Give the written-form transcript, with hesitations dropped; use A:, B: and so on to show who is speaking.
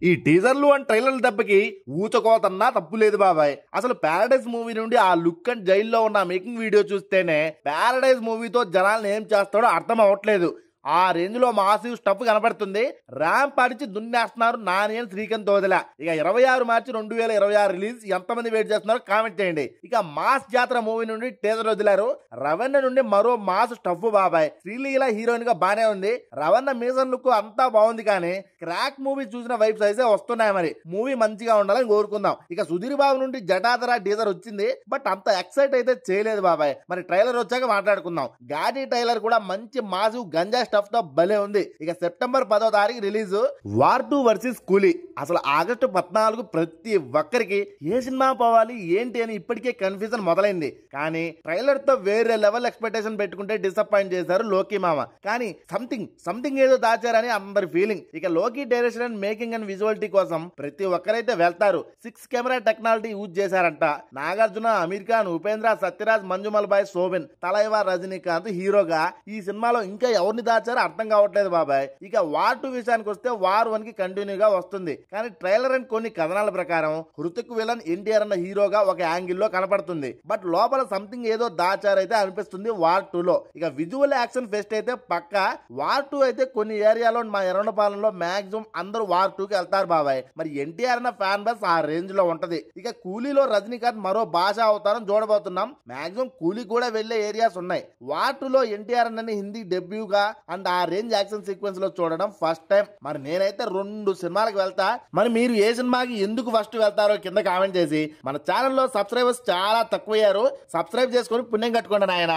A: ఈ టీజర్లు అండ్ ట్రైలర్ల దెబ్బకి ఊచకోతన్నా తప్పు లేదు బాబాయ్. అసలు ప్యారడైజ్ మూవీ నుండి ఆ లుక్ అండ్ జైల్లో ఉన్న మేకింగ్ వీడియో చూస్తేనే ప్యారడైజ్ మూవీతో జనాలను ఏం చేస్తాడో అర్థం అవ్వట్లేదు. ఆ రేంజ్ లో మాసివ్ స్టఫ్ కనబడుతుంది. ర్యాంప్ అడిచి దున్నేస్తున్నారు నాని అని శ్రీకాంత్ వదిలా. ఇక 26 మార్చి 2026 రిలీజ్ ఎంతమంది వెయిట్ చేస్తున్నారో కామెంట్ చేయండి. ఇక మాస్ జాతర మూవీ నుండి టీజర్ వదిలారు. రవణ నుండి మరో మాస్ స్టఫ్ బాబాయ్. శ్రీలీల హీరోయిన్ గా బానే ఉంది. రవణ మీజన్ లుక్ అంతా బాగుంది, కానీ క్రాక్ మూవీ చూసిన వైబ్స్ అయితే వస్తున్నాయి. మరి మూవీ మంచిగా ఉండాలని కోరుకుందాం. ఇక సుధీర్ బాబు నుండి జటాధర టీజర్ వచ్చింది, బట్ అంత ఎక్సైట్ అయితే చేయలేదు బాబాయ్. మరి ట్రైలర్ వచ్చాక మాట్లాడుకుందాం. ఘాటీ ట్రైలర్ కూడా మంచి మాసివ్ గంజా స్టఫ్ తో భలే ఉంది. ఇక సెప్టెంబర్ 10వ తారీఖు రిలీజ్ వార్ 2 వర్సెస్ కూలీ. అసలు ఆగస్టు 14 ప్రతి ఒక్కరికి ఏ సినిమా పోవాలి ఏంటి అని ఇప్పటికే కన్ఫ్యూజన్ మొదలైంది. కానీ ట్రైలర్ తో వేరే లెవెల్ ఎక్స్పెక్టేషన్ పెట్టుకుంటే డిసప్పాయింట్ చేశారు లోకీ మామ. కానీ సంథింగ్ ఏదో దాచారని అందరి ఫీలింగ్. ఇక లోకీ direction and making and visuality కోసం ప్రతి ఒక్కరైతే వెళ్తారు. 6 కెమెరా టెక్నాలజీ యూజ్ చేశారంట. నాగార్జున, అమీర్ ఖాన్, ఉపేంద్ర, సత్యరాజ్, మంజుమల్ బాయ్, శోభన్, తలైవా, రజనీకాంత్ హీరోగా ఈ సినిమాలో ఇంకా ఎవరిని దాచారో అర్థం కావట్లేదు బాబాయ్. ఇక వార్ 2 విషయానికి వస్తే వార్ 1 కి కంటిన్యూగా వస్తుంది. కానీ ట్రైలర్ అండ్ కొన్ని కథనాల ప్రకారం హృతిక్ విలన్ ఎన్టీఆర్ అన్న హీరోగా ఒక యాంగిల్లో కనపడుతుంది. బట్ లోపల సంథింగ్ ఏదో దాచారైతే అనిపిస్తుంది వార్ 2 లో. ఇక విజువల్ యాక్షన్ ఫెస్ట్ అయితే పక్క. వార్ 2 అయితే కొన్ని ఏరియాలో మా ఎర్రనపాలెంలో మాక్సిమం అందరూ వార్ 2 కి వెళ్తారు బాబాయ్. మరి ఎన్టీఆర్ అన్న ఫ్యాన్ బస్ ఆ రేంజ్ లో ఉంటది. ఇక కూలీలో రజనీకాంత్ మరో భాష అవతారం చూడబోతున్నాం. మాక్సిమం కూలీ కూడా వెళ్లే ఏరియాస్ ఉన్నాయి. వార్ 2 లో ఎన్టీఆర్ అన్న హిందీ డెబ్యూగా అండ్ ఆ రేంజ్ యాక్షన్ సీక్వెన్స్ లో చూడడం ఫస్ట్ టైం. మరి నేనైతే 2 సినిమాలకు వెళ్తా. మరి మీరు ఏ సినిమాకి ఎందుకు ఫస్ట్ వెళ్తారో కింద కామెంట్ చేసి మన ఛానల్లో సబ్స్క్రైబర్స్ చాలా తక్కువయ్యారు. సబ్స్క్రైబ్ చేసుకొని పుణ్యం కట్టుకోండి నాయన.